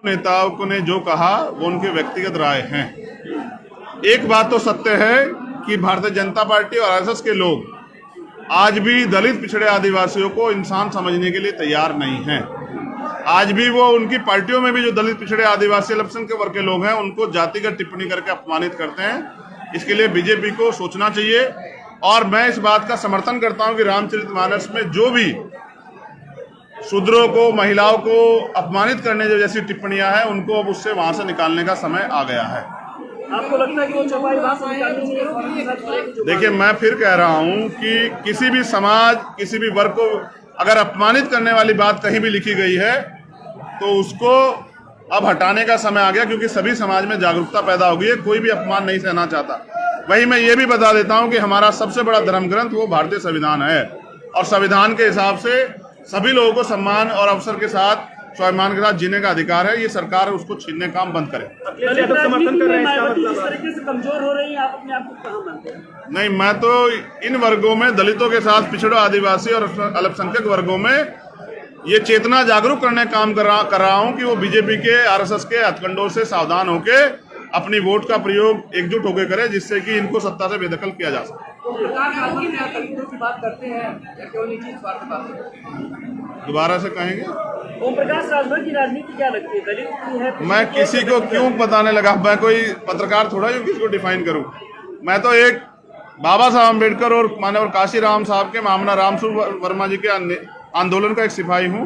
नेताओं ने जो कहा वो उनके व्यक्तिगत राय हैं। एक बात तो सत्य है कि भारतीय जनता पार्टी और आरएसएस के लोग आज भी दलित पिछड़े आदिवासियों को इंसान समझने के लिए तैयार नहीं हैं। आज भी वो उनकी पार्टियों में भी जो दलित पिछड़े आदिवासी अल्पसंख्यक वर्ग के लोग हैं उनको जातिगत टिप्पणी करके अपमानित करते हैं। इसके लिए बीजेपी को सोचना चाहिए। और मैं इस बात का समर्थन करता हूं कि रामचरितमानस में जो भी शूद्रों को, महिलाओं को अपमानित करने जैसी टिप्पणियां हैं उनको अब उससे वहां से निकालने का समय आ गया है। आपको लगता है कि वो चौपाई वहां से निकालनी चाहिए? देखिए, मैं फिर कह रहा हूं कि किसी भी समाज, किसी भी वर्ग को अगर अपमानित करने वाली बात कहीं भी लिखी गई है तो उसको अब हटाने का समय आ गया, क्योंकि सभी समाज में जागरूकता पैदा हो गई है। कोई भी अपमान नहीं सहना चाहता। वही मैं ये भी बता देता हूं कि हमारा सबसे बड़ा धर्म ग्रंथ वो भारतीय संविधान है और संविधान के हिसाब से सभी लोगों को सम्मान और अवसर के साथ, स्वाभिमान के साथ जीने का अधिकार है। ये सरकार उसको छीनने काम बंद करे। समर्थन कर रहे हैं, जिस तरीके से कमजोर हो रही है, आप अपने आप को कहां मानते हैं? नहीं, मैं तो इन वर्गों में, दलितों के साथ पिछड़े आदिवासी और अल्पसंख्यक वर्गों में ये चेतना जागरूक करने काम कर रहा हूं कि वो बीजेपी के, आरएसएस के हथकंडों से सावधान होके अपनी वोट का प्रयोग एकजुट होकर करे, जिससे कि इनको सत्ता से बेदखल किया जा सके। की बात करते हैं या केवल निजी स्वार्थ बात? दोबारा से कहेंगे? ओम प्रकाश राजभर की राजनीति क्या लगती है? दलित की है? मैं किसी को क्यों बताने लगा? मैं कोई पत्रकार थोड़ा ही किसी को डिफाइन करूं। मैं तो एक बाबा साहब अम्बेडकर और मानव काशीराम साहब के, मामला रामस्वरूप वर्मा जी के आंदोलन का एक सिपाही हूं।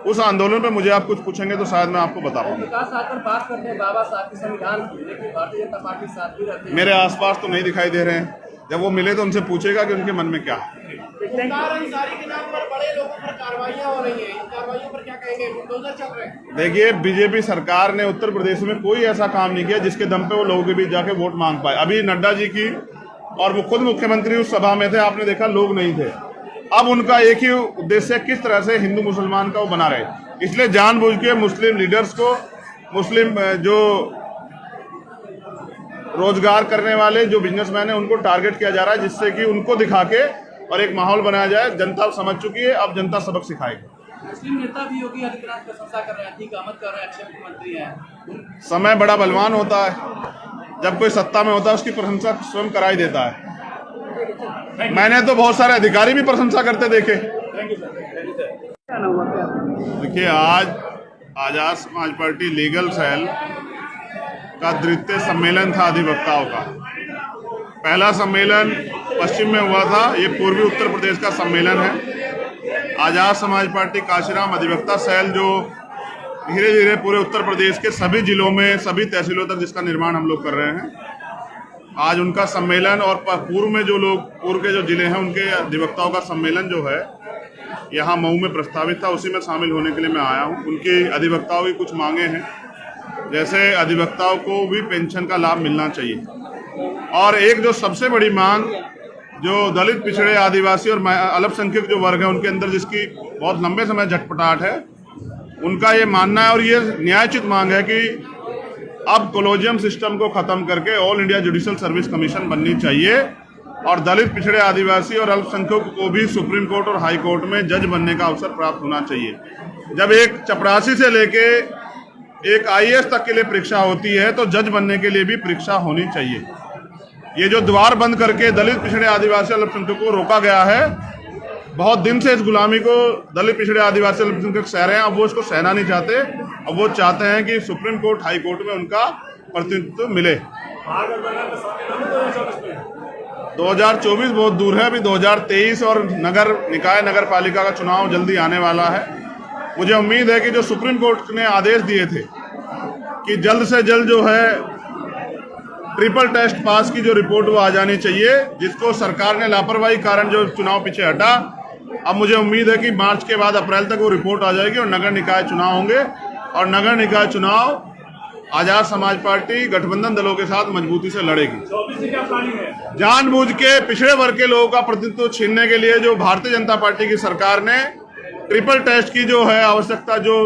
उस आंदोलन पे मुझे आप कुछ पूछेंगे तो शायद मैं आपको बता पाऊंगा। प्रकाश राजभर बात करते हैं बाबा साहब के संविधान की, लेकिन भारतीय जनता पार्टी साथ भी रहती है। मेरे आसपास तो नहीं दिखाई दे रहे हैं। जब वो मिले तो उनसे पूछेगा कि उनके मन में क्या है। अंसारी के नाम पर बड़े लोगों पर कार्रवाइयां हो रही हैं, इन कार्रवाइयों पर क्या कहेंगे? बुलडोजर चल रहे हैं। देखिए, बीजेपी सरकार ने उत्तर प्रदेश में कोई ऐसा काम नहीं किया जिसके दम पे वो लोगों के बीच जाके वोट मांग पाए। अभी नड्डा जी की और वो खुद मुख्यमंत्री उस सभा में थे, आपने देखा लोग नहीं थे। अब उनका एक ही उद्देश्य, किस तरह से हिंदू मुसलमान का वो बना रहे। इसलिए जानबूझ के मुस्लिम लीडर्स को, मुस्लिम जो रोजगार करने वाले जो बिजनेसमैन है उनको टारगेट किया जा रहा है, जिससे कि उनको दिखा के और एक माहौल बनाया जाए। जनता समझ चुकी है, अब जनता सबक सिखाएगी। मुस्लिम नेता भी योगी आदित्यनाथ की प्रशंसा कर रहे हैं, ठीक आमद कर रहे हैं, अच्छे मुख्यमंत्री हैं। समय बड़ा बलवान होता है। जब कोई सत्ता में होता है उसकी प्रशंसा स्वयं कराई देता है। मैंने तो बहुत सारे अधिकारी भी प्रशंसा करते देखे। देखिए, आज Azad Samaj party legal cell का द्वितीय सम्मेलन था अधिवक्ताओं का। पहला सम्मेलन पश्चिम में हुआ था, ये पूर्वी उत्तर प्रदेश का सम्मेलन है। आजाद समाज पार्टी काशीराम अधिवक्ता सेल जो धीरे धीरे पूरे उत्तर प्रदेश के सभी जिलों में, सभी तहसीलों तक जिसका निर्माण हम लोग कर रहे हैं, आज उनका सम्मेलन, और पूर्व में जो लोग, पूर्व के जो जिले हैं उनके अधिवक्ताओं का सम्मेलन जो है यहाँ मऊ में प्रस्तावित था, उसी में शामिल होने के लिए मैं आया हूँ। उनकी अधिवक्ताओं की कुछ मांगे हैं, जैसे अधिवक्ताओं को भी पेंशन का लाभ मिलना चाहिए। और एक जो सबसे बड़ी मांग जो दलित पिछड़े आदिवासी और अल्पसंख्यक जो वर्ग है उनके अंदर जिसकी बहुत लंबे समय झटपटाहट है, उनका ये मानना है और ये न्यायोचित मांग है कि अब कोलोजियम सिस्टम को खत्म करके all India judicial service commission बननी चाहिए और दलित पिछड़े आदिवासी और अल्पसंख्यक को भी सुप्रीम कोर्ट और हाई कोर्ट में जज बनने का अवसर प्राप्त होना चाहिए। जब एक चपरासी से लेके एक आईएएस तक के लिए परीक्षा होती है तो जज बनने के लिए भी परीक्षा होनी चाहिए। ये जो द्वार बंद करके दलित पिछड़े आदिवासी अल्पसंख्यक को रोका गया है, बहुत दिन से इस गुलामी को दलित पिछड़े आदिवासी अल्पसंख्यक सह रहे हैं। अब वो इसको सहना नहीं चाहते। अब वो चाहते हैं कि सुप्रीम कोर्ट, हाई कोर्ट में उनका प्रतिनिधित्व मिले। 2024 बहुत दूर है, अभी 2023 और नगर निकाय, नगर पालिका का चुनाव जल्दी आने वाला है। मुझे उम्मीद है कि जो सुप्रीम कोर्ट ने आदेश दिए थे कि जल्द से जल्द जो है ट्रिपल टेस्ट पास की जो रिपोर्ट वो आ जानी चाहिए, जिसको सरकार ने लापरवाही कारण जो चुनाव पीछे हटा, अब मुझे उम्मीद है कि मार्च के बाद अप्रैल तक वो रिपोर्ट आ जाएगी और नगर निकाय चुनाव होंगे। और नगर निकाय चुनाव आजाद समाज पार्टी गठबंधन दलों के साथ मजबूती से लड़ेगी। जानबूझ के पिछड़े वर्ग के लोगों का प्रतिनिधित्व छीनने के लिए जो भारतीय जनता पार्टी की सरकार ने ट्रिपल टेस्ट की जो है आवश्यकता जो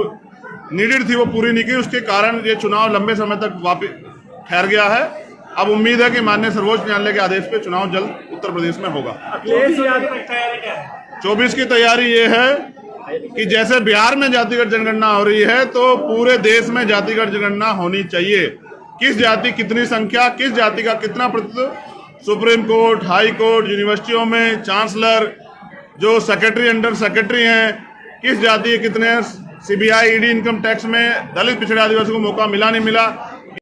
नीडेड थी वो पूरी नहीं की, उसके कारण ये चुनाव लंबे समय तक वापस ठहर गया है। अब उम्मीद है कि माननीय सर्वोच्च न्यायालय के आदेश पे चुनाव जल्द उत्तर प्रदेश में होगा। 24 की तैयारी ये है कि जैसे बिहार में जातिगत जनगणना हो रही है तो पूरे देश में जातिगत जनगणना होनी चाहिए। किस जाति कितनी संख्या, किस जाति का कितना प्रतिशत, सुप्रीम कोर्ट, हाई कोर्ट, यूनिवर्सिटियों में चांसलर, जो सेक्रेटरी अंडर सेक्रेटरी हैं, किस जाति के कितने, सीबीआई, ईडी, इनकम टैक्स में दलित पिछड़े आदिवासी को मौका मिला नहीं मिला,